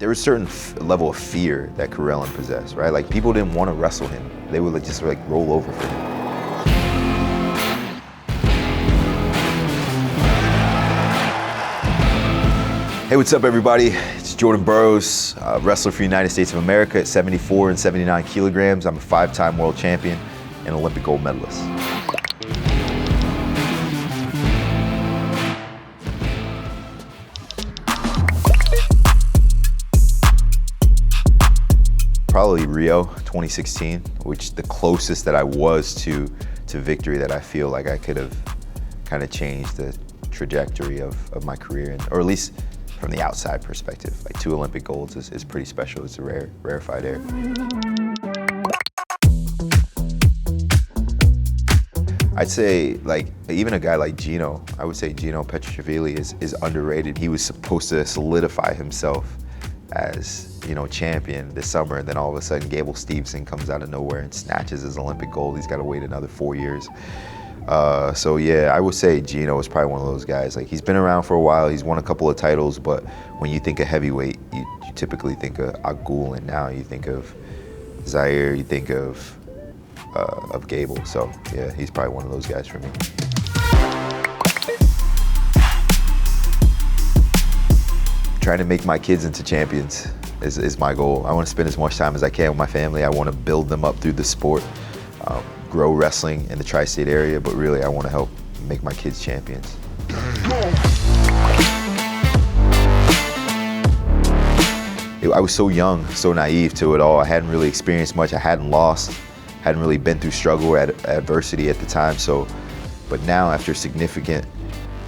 there was a certain level of fear that Karelin possessed, right? Like people didn't want to wrestle him. They would like, just like roll over for him. Hey, what's up everybody? It's Jordan BURROUghs, wrestler for the United States of America at 74 and 79 kilograms. I'm a 5-time world champion and Olympic gold medalist. Probably Rio 2016, which the closest that I was to victory that I feel like I could have kind of changed the trajectory of my career, or at least from the outside perspective. Like 2 Olympic golds is pretty special. It's a rarefied air. I'd say like even a guy like Gino, I would say Gino Petroshvili is underrated. He was supposed to solidify himself as, you know, champion this summer, and then all of a sudden Gable Steveson comes out of nowhere and snatches his Olympic gold. He's got to wait another 4 years. So yeah, I would say Gino is probably one of those guys. Like he's been around for a while, he's won a couple of titles, but when you think of heavyweight, you typically think of Agul, and now you think of Zaire, you think of Gable. So yeah, he's probably one of those guys for me. Trying to make my kids into champions is my goal. I want to spend as much time as I can with my family. I want to build them up through the sport, grow wrestling in the tri-state area, but really I want to help make my kids champions. I was so young, so naive to it all. I hadn't really experienced much. I hadn't lost, hadn't really been through struggle or adversity at the time. But now after a significant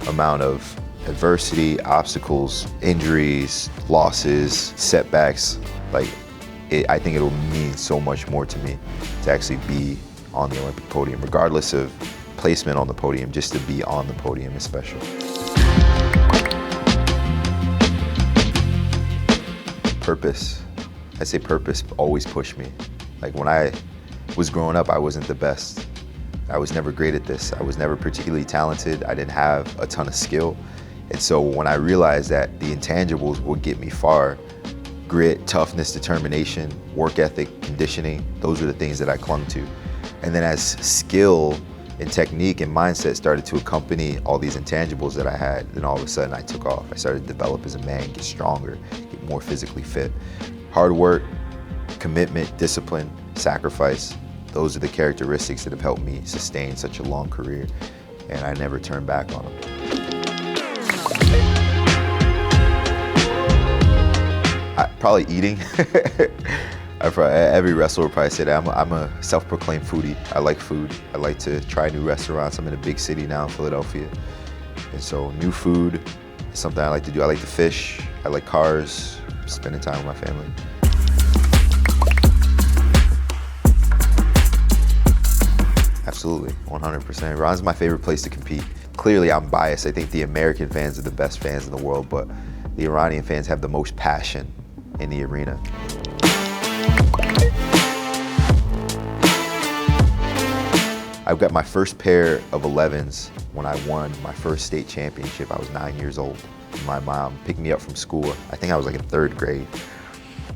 amount of adversity, obstacles, injuries, losses, setbacks, like I think it'll mean so much more to me to actually be on the Olympic podium, regardless of placement on the podium. Just to be on the podium is special. Purpose. I say purpose always pushed me. Like when I was growing up, I wasn't the best. I was never great at this. I was never particularly talented. I didn't have a ton of skill. And so when I realized that the intangibles would get me far, grit, toughness, determination, work ethic, conditioning, those are the things that I clung to. And then as skill and technique and mindset started to accompany all these intangibles that I had, then all of a sudden I took off. I started to develop as a man, get stronger, get more physically fit. Hard work, commitment, discipline, sacrifice, those are the characteristics that have helped me sustain such a long career, and I never turned back on them. Probably eating. Every wrestler would probably say that. I'm a self-proclaimed foodie. I like food. I like to try new restaurants. I'm in a big city now in Philadelphia. And so new food is something I like to do. I like to fish. I like cars, spending time with my family. Absolutely, 100%. Iran's my favorite place to compete. Clearly I'm biased. I think the American fans are the best fans in the world, but the Iranian fans have the most passion in the arena. I've got my first pair of 11s when I won my first state championship. I was 9 years old. My mom picked me up from school. I think I was like in 3rd grade.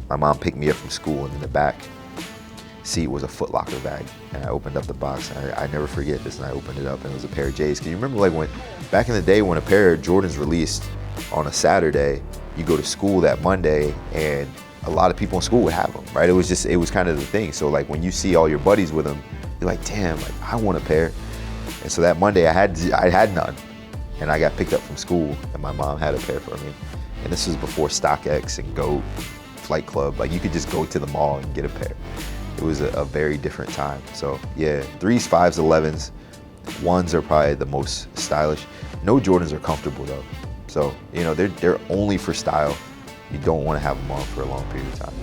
My mom picked me up from school, and in the back seat was a Foot Locker bag. And I opened up the box. I never forget this, and I opened it up, and it was a pair of J's. Can you remember like when, back in the day when a pair of Jordans released on a Saturday, you go to school that Monday, and a lot of people in school would have them, right? It was kind of the thing. So like when you see all your buddies with them, you're like, damn, like I want a pair. And so that Monday I had none, and I got picked up from school, and my mom had a pair for me. And this was before StockX and GOAT, Flight Club. Like you could just go to the mall and get a pair. It was a very different time. So yeah, 3s, 5s, 11s, 1s are probably the most stylish. No Jordans are comfortable though. So, you know, they're only for style. You don't want to have them on for a long period of time.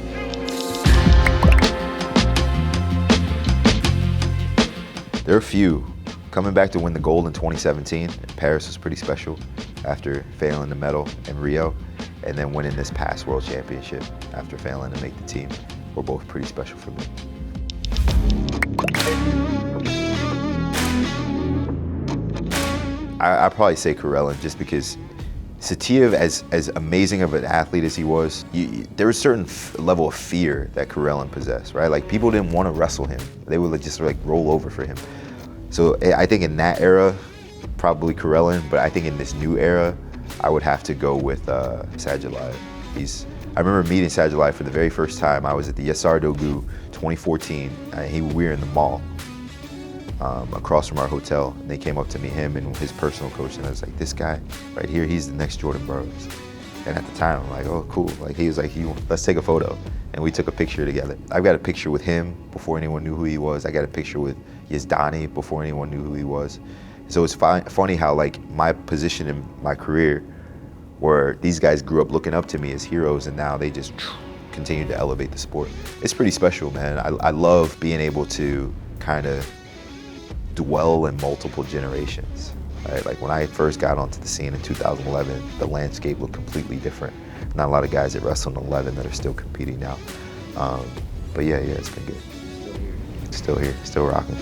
There are a few. Coming back to win the gold in 2017, Paris was pretty special after failing the medal in Rio, and then winning this past World Championship after failing to make the team were both pretty special for me. I'd probably say Karelin, just because Saitiev, as amazing of an athlete as he was, there was a certain level of fear that Karelin possessed, right? Like, people didn't want to wrestle him. They would just like roll over for him. So I think in that era, probably Karelin, but I think in this new era, I would have to go with Sadulayev. I remember meeting Sadulayev for the very first time. I was at the Yasar Dogu 2014, and we were in the mall across from our hotel. And they came up to me, him and his personal coach, and I was like, this guy right here, he's the next Jordan Burroughs. And at the time, I'm like, oh, cool. Like, he was like, let's take a photo. And we took a picture together. I've got a picture with him before anyone knew who he was. I got a picture with Yazdani before anyone knew who he was. So it's funny how, like, my position in my career, where these guys grew up looking up to me as heroes, and now they just continue to elevate the sport. It's pretty special, man. I love being able to kind of dwell in multiple generations. Right? Like, when I first got onto the scene in 2011, the landscape looked completely different. Not a lot of guys that wrestle in 11 that are still competing now. But yeah, it's been good. Still here, still rocking.